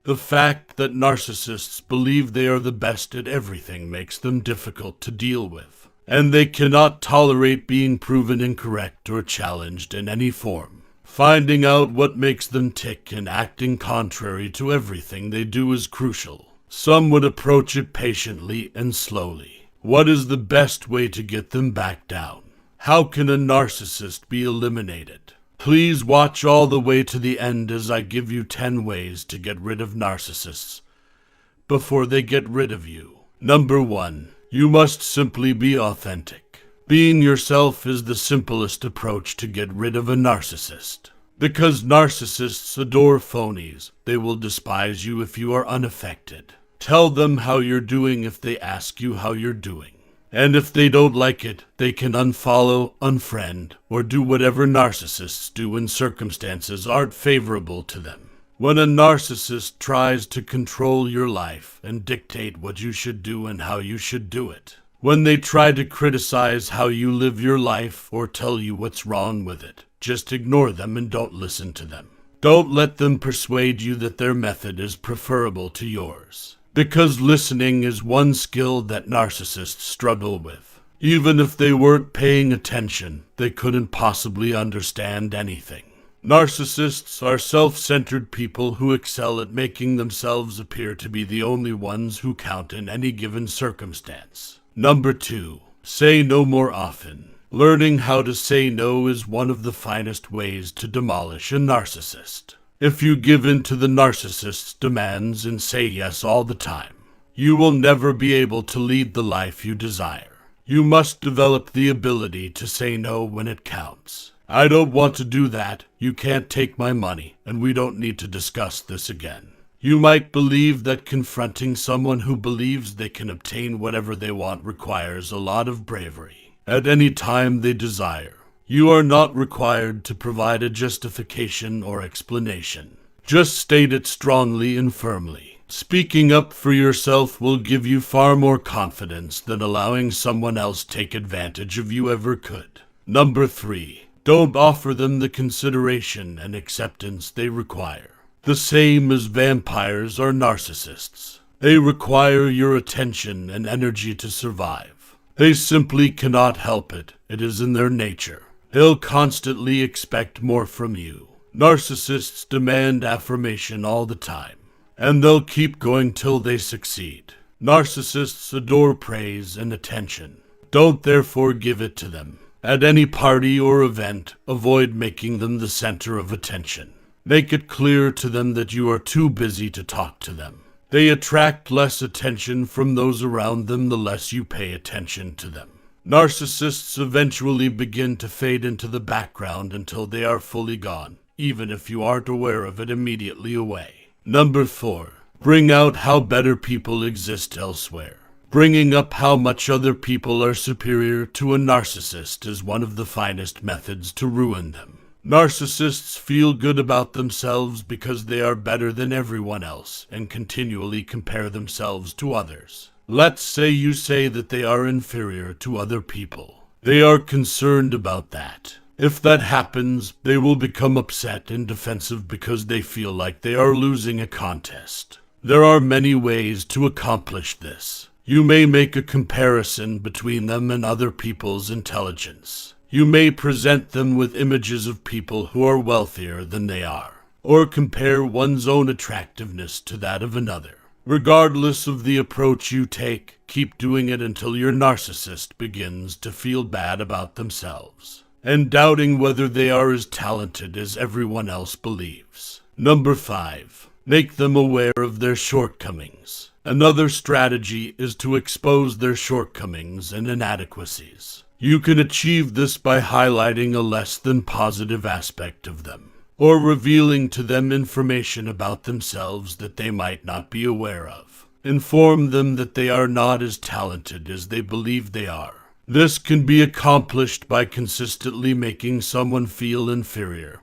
The fact that narcissists believe they are the best at everything makes them difficult to deal with, and they cannot tolerate being proven incorrect or challenged in any form. Finding out what makes them tick and acting contrary to everything they do is crucial. Some would approach it patiently and slowly. What is the best way to get them back down? How can a narcissist be eliminated? Please watch all the way to the end as I give you 10 ways to get rid of narcissists before they get rid of you. Number 1. You must simply be authentic. Being yourself is the simplest approach to get rid of a narcissist. Because narcissists adore phonies, they will despise you if you are unaffected. Tell them how you're doing if they ask you how you're doing. And if they don't like it, they can unfollow, unfriend, or do whatever narcissists do when circumstances aren't favorable to them. When a narcissist tries to control your life and dictate what you should do and how you should do it, when they try to criticize how you live your life or tell you what's wrong with it, just ignore them and don't listen to them. Don't let them persuade you that their method is preferable to yours. Because listening is one skill that narcissists struggle with. Even if they weren't paying attention, they couldn't possibly understand anything. Narcissists are self-centered people who excel at making themselves appear to be the only ones who count in any given circumstance. Number 2. Say no more often. Learning how to say no is one of the finest ways to demolish a narcissist. If you give in to the narcissist's demands and say yes all the time, you will never be able to lead the life you desire. You must develop the ability to say no when it counts. I don't want to do that, you can't take my money, and we don't need to discuss this again. You might believe that confronting someone who believes they can obtain whatever they want requires a lot of bravery. At any time they desire, you are not required to provide a justification or explanation. Just state it strongly and firmly. Speaking up for yourself will give you far more confidence than allowing someone else take advantage of you ever could. Number 3. Don't offer them the consideration and acceptance they require. The same as vampires are narcissists. They require your attention and energy to survive. They simply cannot help it. It is in their nature. They'll constantly expect more from you. Narcissists demand affirmation all the time, and they'll keep going till they succeed. Narcissists adore praise and attention. Don't therefore give it to them. At any party or event, avoid making them the center of attention. Make it clear to them that you are too busy to talk to them. They attract less attention from those around them the less you pay attention to them. Narcissists eventually begin to fade into the background until they are fully gone, even if you aren't aware of it immediately away. Number 4. Bring out how better people exist elsewhere. Bringing up how much other people are superior to a narcissist is one of the finest methods to ruin them. Narcissists feel good about themselves because they are better than everyone else and continually compare themselves to others. Let's say you say that they are inferior to other people. They are concerned about that. If that happens, they will become upset and defensive because they feel like they are losing a contest. There are many ways to accomplish this. You may make a comparison between them and other people's intelligence. You may present them with images of people who are wealthier than they are, or compare one's own attractiveness to that of another. Regardless of the approach you take, keep doing it until your narcissist begins to feel bad about themselves, and doubting whether they are as talented as everyone else believes. Number 5. Make them aware of their shortcomings. Another strategy is to expose their shortcomings and inadequacies. You can achieve this by highlighting a less than positive aspect of them, or revealing to them information about themselves that they might not be aware of. Inform them that they are not as talented as they believe they are. This can be accomplished by consistently making someone feel inferior,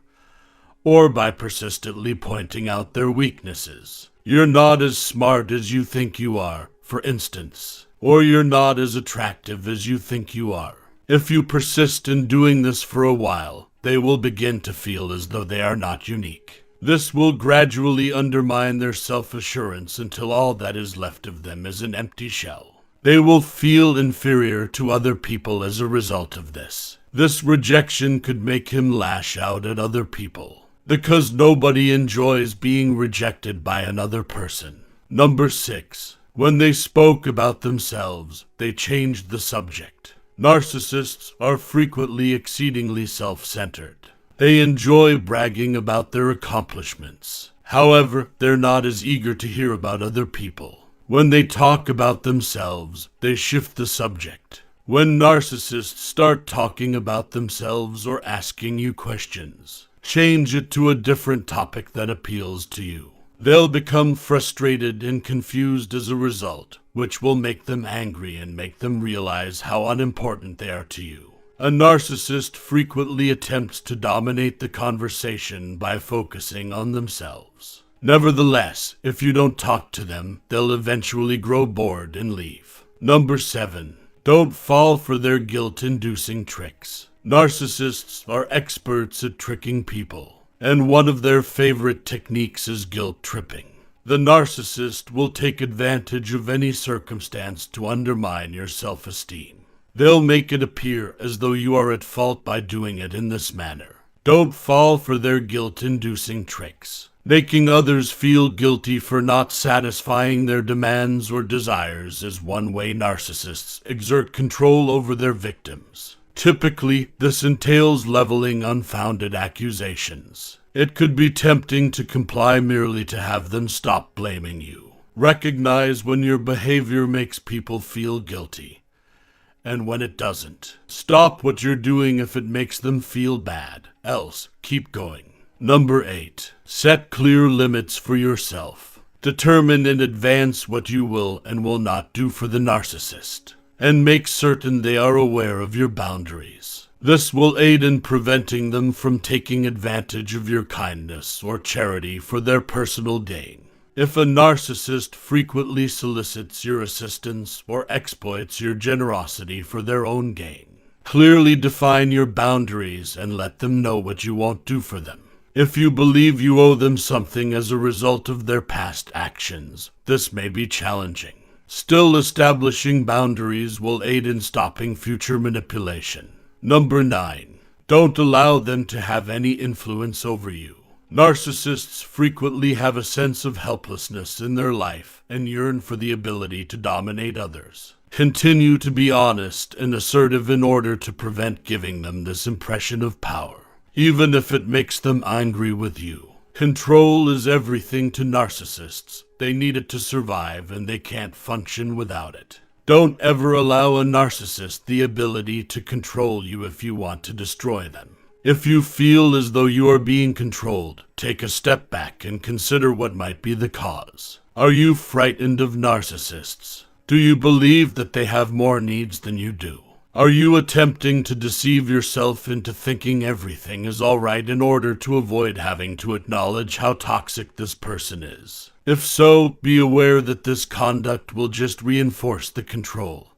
or by persistently pointing out their weaknesses. You're not as smart as you think you are, for instance, or you're not as attractive as you think you are. If you persist in doing this for a while, they will begin to feel as though they are not unique. This will gradually undermine their self-assurance until all that is left of them is an empty shell. They will feel inferior to other people as a result of this. This rejection could make him lash out at other people, because nobody enjoys being rejected by another person. Number 6. When they spoke about themselves, they changed the subject. Narcissists are frequently exceedingly self-centered. They enjoy bragging about their accomplishments. However, they're not as eager to hear about other people. When they talk about themselves, they shift the subject. When narcissists start talking about themselves or asking you questions, change it to a different topic that appeals to you. They'll become frustrated and confused as a result, which will make them angry and make them realize how unimportant they are to you. A narcissist frequently attempts to dominate the conversation by focusing on themselves. Nevertheless, if you don't talk to them, they'll eventually grow bored and leave. Number 7. Don't fall for their guilt-inducing tricks. Narcissists are experts at tricking people, and one of their favorite techniques is guilt tripping. The narcissist will take advantage of any circumstance to undermine your self-esteem. They'll make it appear as though you are at fault by doing it in this manner. Don't fall for their guilt-inducing tricks. Making others feel guilty for not satisfying their demands or desires is one way narcissists exert control over their victims. Typically, this entails leveling unfounded accusations. It could be tempting to comply merely to have them stop blaming you. Recognize when your behavior makes people feel guilty, and when it doesn't. Stop what you're doing if it makes them feel bad, else keep going. Number 8. Set clear limits for yourself. Determine in advance what you will and will not do for the narcissist, and make certain they are aware of your boundaries. This will aid in preventing them from taking advantage of your kindness or charity for their personal gain. If a narcissist frequently solicits your assistance or exploits your generosity for their own gain, clearly define your boundaries and let them know what you won't do for them. If you believe you owe them something as a result of their past actions, this may be challenging. Still, establishing boundaries will aid in stopping future manipulation. Number 9. Don't allow them to have any influence over you. Narcissists frequently have a sense of helplessness in their life and yearn for the ability to dominate others. Continue to be honest and assertive in order to prevent giving them this impression of power, even if it makes them angry with you. Control is everything to narcissists. They need it to survive, and they can't function without it. Don't ever allow a narcissist the ability to control you if you want to destroy them. If you feel as though you are being controlled, take a step back and consider what might be the cause. Are you frightened of narcissists? Do you believe that they have more needs than you do? Are you attempting to deceive yourself into thinking everything is all right in order to avoid having to acknowledge how toxic this person is? If so, be aware that this conduct will just reinforce the control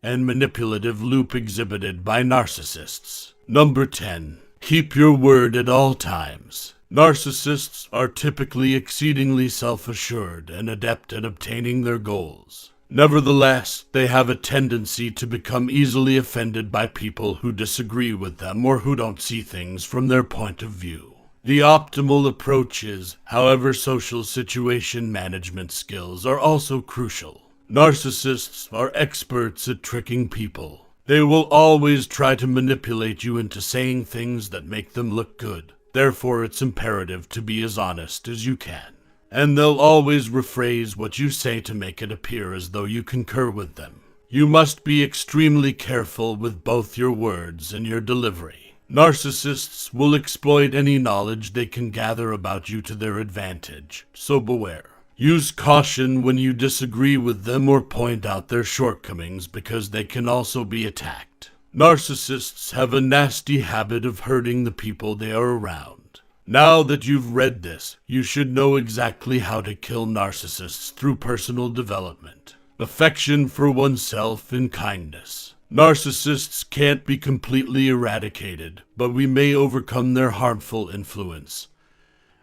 and manipulative loop exhibited by narcissists. Number 10. Keep your word at all times. Narcissists are typically exceedingly self-assured and adept at obtaining their goals. Nevertheless, they have a tendency to become easily offended by people who disagree with them or who don't see things from their point of view. The optimal approach is, however, social situation management skills are also crucial. Narcissists are experts at tricking people. They will always try to manipulate you into saying things that make them look good. Therefore, it's imperative to be as honest as you can. And they'll always rephrase what you say to make it appear as though you concur with them. You must be extremely careful with both your words and your delivery. Narcissists will exploit any knowledge they can gather about you to their advantage, so beware. Use caution when you disagree with them or point out their shortcomings because they can also be attacked. Narcissists have a nasty habit of hurting the people they are around. Now that you've read this, you should know exactly how to kill narcissists through personal development, affection for oneself, and kindness. Narcissists can't be completely eradicated, but we may overcome their harmful influence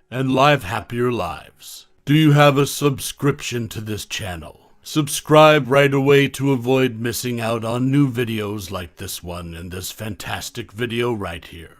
and live happier lives. Do you have a subscription to this channel? Subscribe right away to avoid missing out on new videos like this one and this fantastic video right here.